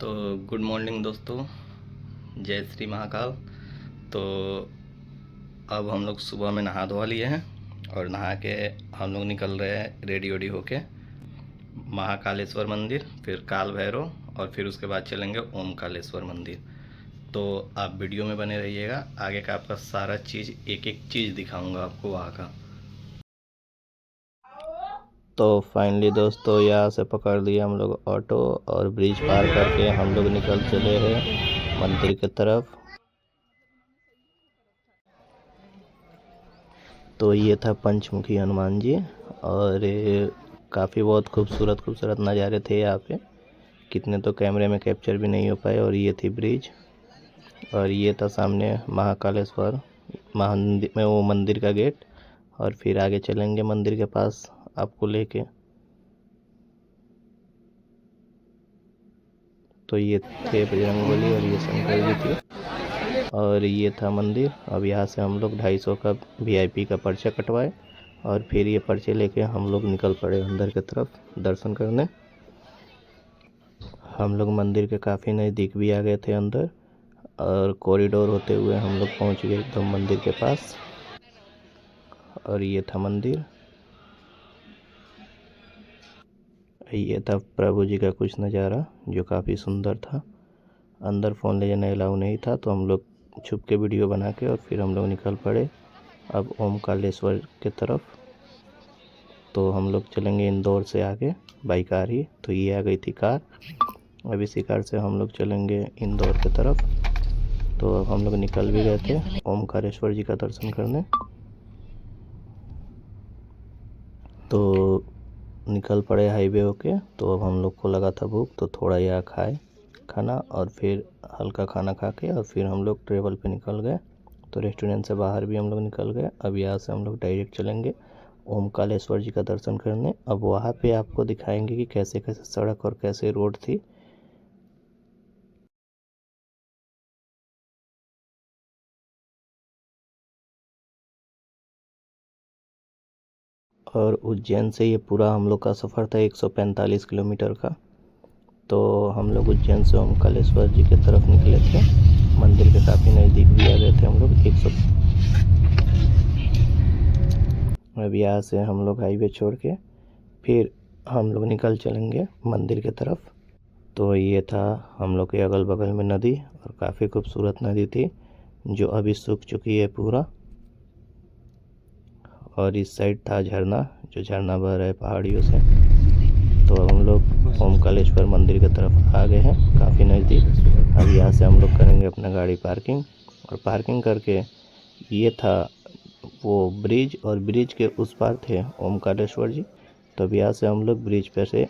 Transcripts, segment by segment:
तो good morning दोस्तों, जय श्री महाकाल। तो अब हम लोग सुबह में नहा धोवा लिए हैं और नहा के हम लोग निकल रहे हैं रेडी वेडी होके महाकालेश्वर मंदिर, फिर काल भैरव और फिर उसके बाद चलेंगे ओमकालेश्वर मंदिर। तो आप वीडियो में बने रहिएगा, आगे का आपका सारा चीज़ एक एक चीज़ दिखाऊंगा आपको वहाँ का। तो फाइनली दोस्तों यहाँ से पकड़ लिया हम लोग ऑटो और ब्रिज पार करके हम लोग निकल चले हैं मंदिर की तरफ। तो ये था पंचमुखी हनुमान जी और काफ़ी बहुत खूबसूरत खूबसूरत नज़ारे थे यहाँ पे, कितने तो कैमरे में कैप्चर भी नहीं हो पाए। और ये थी ब्रिज और ये था सामने महाकालेश्वर मंदिर में वो मंदिर का गेट। और फिर आगे चलेंगे मंदिर के पास आपको लेके। तो ये थे बजरंगबली और ये शंकर जी थी और ये था मंदिर। अब यहाँ से हम लोग 250 का VIP का पर्चा कटवाए और फिर ये पर्चे लेके हम लोग निकल पड़े अंदर की तरफ दर्शन करने। हम लोग मंदिर के काफ़ी नज़दीक भी आ गए थे अंदर और कॉरिडोर होते हुए हम लोग पहुंच गए एकदम मंदिर के पास। और ये था मंदिर, ये था प्रभु जी का कुछ नज़ारा जो काफ़ी सुंदर था। अंदर फ़ोन ले जाना अलाउ नहीं था तो हम लोग छुप के वीडियो बना के और फिर हम लोग निकल पड़े अब ओमकालेश्वर की तरफ। तो हम लोग चलेंगे इंदौर से आगे बाई कार ही। तो ये आ गई थी कार, अब इसी कार से हम लोग चलेंगे इंदौर की तरफ। तो अब हम लोग निकल भी गए थे ओमकारेश्वर जी का दर्शन करने। तो निकल पड़े हाईवे होके। तो अब हम लोग को लगा था भूख तो थोड़ा यहाँ खाए खाना और फिर हल्का खाना खा के और फिर हम लोग ट्रेवल पे निकल गए। तो रेस्टोरेंट से बाहर भी हम लोग निकल गए। अब यहाँ से हम लोग डायरेक्ट चलेंगे ओमकालेश्वर जी का दर्शन करने। अब वहाँ पे आपको दिखाएंगे कि कैसे कैसे सड़क और कैसे रोड थी। और उज्जैन से ये पूरा हम लोग का सफ़र था 145 किलोमीटर का। तो हम लोग उज्जैन से ओमकालेश्वर जी की तरफ निकले थे, मंदिर के काफ़ी नज़दीक भी आ गए थे हम लोग। अब यहाँ से हम लोग हाईवे छोड़ के फिर हम लोग निकल चलेंगे मंदिर की तरफ। तो ये था हम लोग के अगल बगल में नदी और काफ़ी खूबसूरत नदी थी जो अभी सूख चुकी है पूरा। और इस साइड था झरना, जो झरना बह रहा है पहाड़ियों से। तो अब हम लोग ओमकालेश्वर मंदिर की तरफ आ गए हैं काफ़ी नज़दीक। अब यहाँ से हम लोग करेंगे अपना गाड़ी पार्किंग और पार्किंग करके ये था वो ब्रिज और ब्रिज के उस पार थे ओमकालेश्वर जी। तो अब यहाँ से हम लोग ब्रिज पर से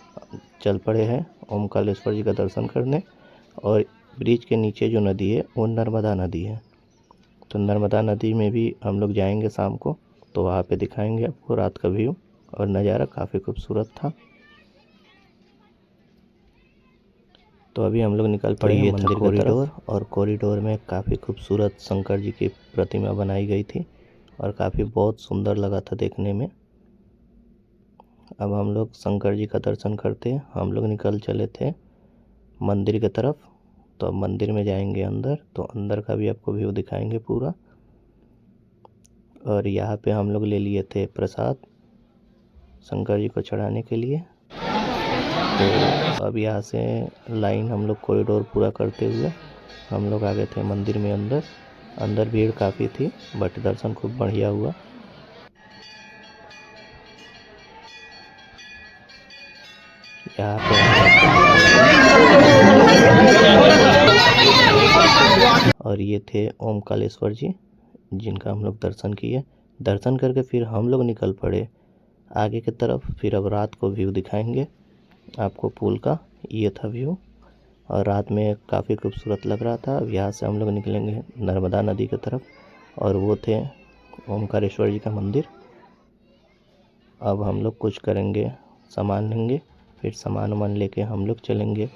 चल पड़े हैं ओमकालेश्वर जी का दर्शन करने। और ब्रिज के नीचे जो नदी है वो नर्मदा नदी है। तो नर्मदा नदी में भी हम लोग जाएंगे शाम को, तो वहाँ पे दिखाएंगे आपको रात का व्यू और नज़ारा काफ़ी खूबसूरत था। तो अभी हम लोग निकल पड़े हैं मंदिर कॉरिडोर और कॉरिडोर में काफ़ी खूबसूरत शंकर जी की प्रतिमा बनाई गई थी और काफ़ी बहुत सुंदर लगा था देखने में। अब हम लोग शंकर जी का दर्शन करते हम लोग निकल चले थे मंदिर की तरफ। तो अब मंदिर में जाएंगे अंदर, तो अंदर का भी आपको व्यू दिखाएंगे पूरा। और यहाँ पे हम लोग ले लिए थे प्रसाद शंकर जी को चढ़ाने के लिए। तो अब यहाँ से लाइन हम लोग कॉरिडोर पूरा करते हुए हम लोग आ गए थे मंदिर में अंदर। अंदर भीड़ काफ़ी थी बट दर्शन खूब बढ़िया हुआ। यहाँ पे और ये थे ओमकालेश्वर जी जिनका हम लोग दर्शन किए। दर्शन करके फिर हम लोग निकल पड़े आगे की तरफ। फिर अब रात को व्यू दिखाएंगे आपको पुल का, ये था व्यू और रात में काफ़ी खूबसूरत लग रहा था। अब यहाँ से हम लोग निकलेंगे नर्मदा नदी की तरफ और वो थे ओमकारेश्वर जी का मंदिर। अब हम लोग कुछ करेंगे, सामान लेंगे, फिर सामान वामान लेके हम लोग चलेंगे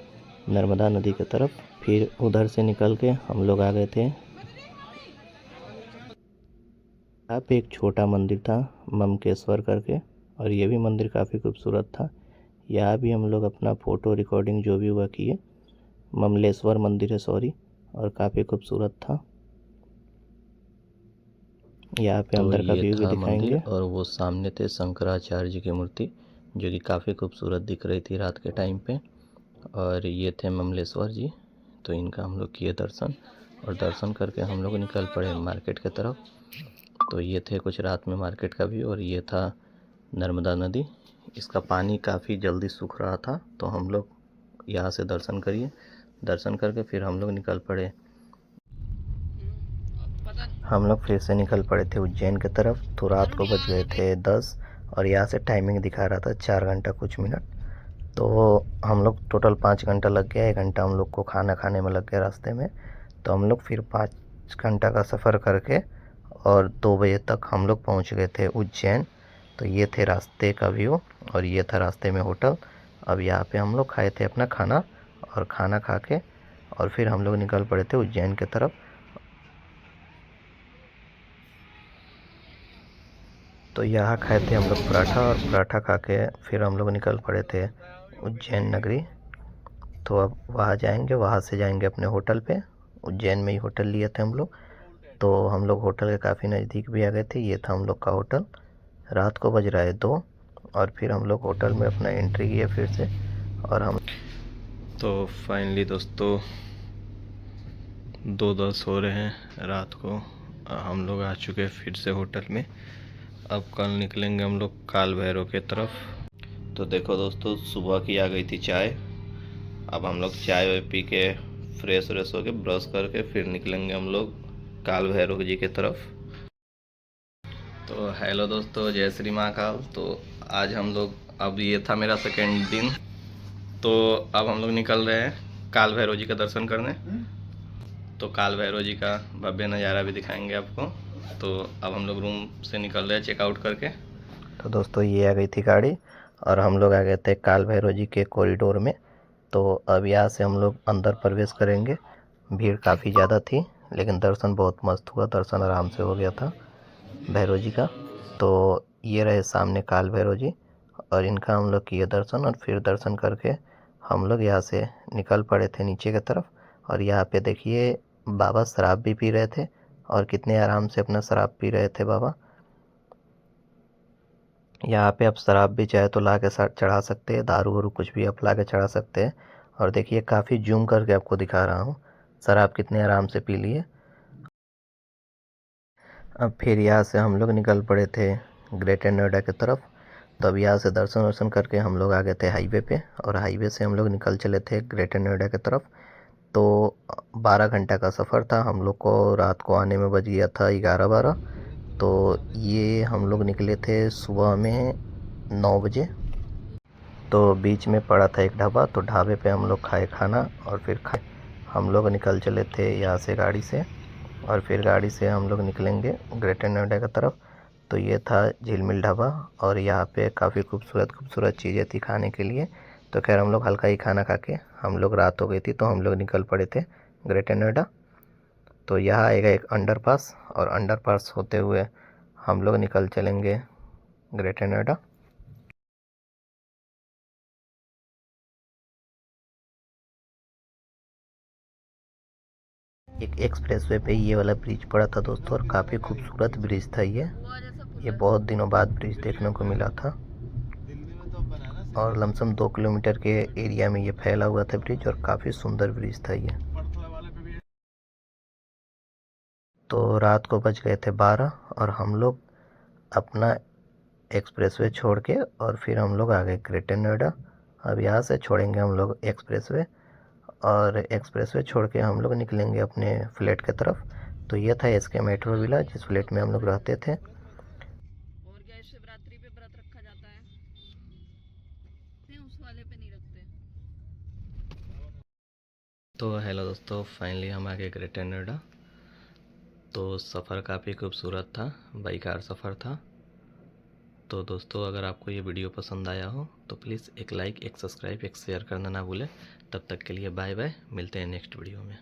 नर्मदा नदी की तरफ। फिर उधर से निकल के हम लोग आ गए थे। यहाँ पे एक छोटा मंदिर था ममकेश्वर करके और ये भी मंदिर काफ़ी खूबसूरत था। यहाँ भी हम लोग अपना फ़ोटो रिकॉर्डिंग जो भी हुआ किए। ममलेश्वर मंदिर है, सॉरी, और काफ़ी खूबसूरत था। यहाँ पे तो अंदर का ये व्यू भी था मंदिर, दिखाएंगे। और वो सामने थे शंकराचार्य जी की मूर्ति, जो कि काफ़ी खूबसूरत दिख रही थी रात के टाइम पे। और ये थे ममलेश्वर जी, तो इनका हम लोग किए दर्शन, और दर्शन करके हम लोग निकल पड़े मार्केट की तरफ। तो ये थे कुछ रात में मार्केट का व्यू, और ये था नर्मदा नदी। इसका पानी काफ़ी जल्दी सूख रहा था, तो हम लोग यहाँ से दर्शन करिए, दर्शन करके फिर हम लोग निकल पड़े। हम लोग फिर से निकल पड़े थे उज्जैन की तरफ। तो रात को बज गए थे 10, और यहाँ से टाइमिंग दिखा रहा था 4 घंटा कुछ मिनट। तो हम लोग टोटल 5 घंटा लग गया, 1 घंटा हम लोग को खाना खाने में लग गया रास्ते में। तो हम लोग फिर 5 घंटा का सफ़र करके और 2 बजे तक हम लोग पहुँच गए थे उज्जैन। तो ये थे रास्ते का व्यू, और ये था रास्ते में होटल। अब यहाँ पे हम लोग खाए थे अपना खाना, और खाना खा के और फिर हम लोग निकल पड़े थे उज्जैन की तरफ। तो यहाँ खाए थे हम लोग पराठा, और पराठा खा के फिर हम लोग निकल पड़े थे उज्जैन नगरी। तो अब वहाँ जाएंगे, वहाँ से जाएंगे अपने होटल पे। उज्जैन में ही होटल लिए थे हम लोग। तो हम लोग होटल के काफ़ी नज़दीक भी आ गए थे। ये था हम लोग का होटल। रात को बज रहा है 2, और फिर हम लोग होटल में अपना एंट्री किए फिर से। और हम तो फाइनली दोस्तों 2:10 हो रहे हैं रात को, हम लोग आ चुके हैं फिर से होटल में। अब कल निकलेंगे हम लोग काल भैरव के तरफ। तो देखो दोस्तों, सुबह की आ गई थी चाय। अब हम लोग चाय वाय पी के फ्रेश व्रेश होके ब्रश करके फिर निकलेंगे हम लोग काल भैरव जी की तरफ। तो हेलो दोस्तों, जय श्री महाकाल। तो आज हम लोग, अब ये था मेरा सेकेंड दिन, तो अब हम लोग निकल रहे हैं काल भैरव जी का दर्शन करने। तो काल भैरव जी का भव्य नज़ारा भी दिखाएंगे आपको। तो अब हम लोग रूम से निकल रहे हैं चेकआउट करके। तो दोस्तों ये आ गई थी गाड़ी, और हम लोग आ गए थे काल भैरव जी के कॉरिडोर में। तो अब यहाँ से हम लोग अंदर प्रवेश करेंगे। भीड़ काफ़ी ज़्यादा थी, लेकिन दर्शन बहुत मस्त हुआ, दर्शन आराम से हो गया था भैरव जी का। तो ये रहे सामने काल भैरव जी, और इनका हम लोग किए दर्शन, और फिर दर्शन करके हम लोग यहाँ से निकल पड़े थे नीचे की तरफ। और यहाँ पे देखिए बाबा शराब भी पी रहे थे, और कितने आराम से अपना शराब पी रहे थे बाबा। यहाँ पे आप शराब भी चाहे तो ला के साथ चढ़ा सकते हैं, दारू वारू कुछ भी आप ला के चढ़ा सकते हैं। और देखिए काफ़ी जूम करके आपको दिखा रहा हूँ शराब कितने आराम से पी लिए। अब फिर यहाँ से हम लोग निकल पड़े थे ग्रेटर नोएडा की तरफ। तो अब यहाँ से दर्शन वर्शन करके हम लोग आ गए थे हाईवे पे, और हाईवे से हम लोग निकल चले थे ग्रेटर नोएडा की तरफ। तो 12 घंटा का सफ़र था हम लोग को, रात को आने में बज गया था 11-12। तो ये हम लोग निकले थे सुबह में 9 बजे। तो बीच में पड़ा था एक ढाबा, तो ढाबे पे हम लोग खाए खाना, और फिर हम लोग निकल चले थे यहाँ से गाड़ी से। और फिर गाड़ी से हम लोग निकलेंगे ग्रेटर नोएडा की तरफ। तो ये था झिलमिल ढाबा, और यहाँ पे काफ़ी खूबसूरत खूबसूरत चीज़ें थी खाने के लिए। तो खैर हम लोग हल्का ही खाना खा के, हम लोग रात हो गई थी तो हम लोग निकल पड़े थे ग्रेटर नोएडा। तो यहाँ आएगा एक अंडरपास, और अंडरपास होते हुए हम लोग निकल चलेंगे ग्रेटर नोएडा। एक एक्सप्रेसवे पे ये वाला ब्रिज पड़ा था दोस्तों, और काफ़ी खूबसूरत ब्रिज था ये बहुत दिनों बाद ब्रिज देखने को मिला था। और लमसम 2 किलोमीटर के एरिया में ये फैला हुआ था ब्रिज, और काफ़ी सुंदर ब्रिज था ये। तो रात को बज गए थे 12, और हम लोग अपना एक्सप्रेसवे छोड़ के और फिर हम लोग आ गए ग्रेटर नोएडा। अब यहाँ से छोड़ेंगे हम लोग एक्सप्रेसवे, और एक्सप्रेसवे छोड़ के हम लोग निकलेंगे अपने फ्लैट की तरफ। तो ये था एसके मेट्रो विला, जिस फ्लैट में हम लोग रहते थे। और क्या शिवरात्रि पे व्रत रखा जाता है? नहीं, उस वाले पे नहीं रखते। तो हेलो दोस्तों, फाइनली हम आ गए ग्रेटर नोएडा। तो सफ़र काफ़ी खूबसूरत था, बाइकार सफ़र था। तो दोस्तों अगर आपको ये वीडियो पसंद आया हो तो प्लीज़ एक लाइक, एक सब्सक्राइब, एक शेयर करना ना भूलें। तब तक के लिए बाय बाय, मिलते हैं नेक्स्ट वीडियो में।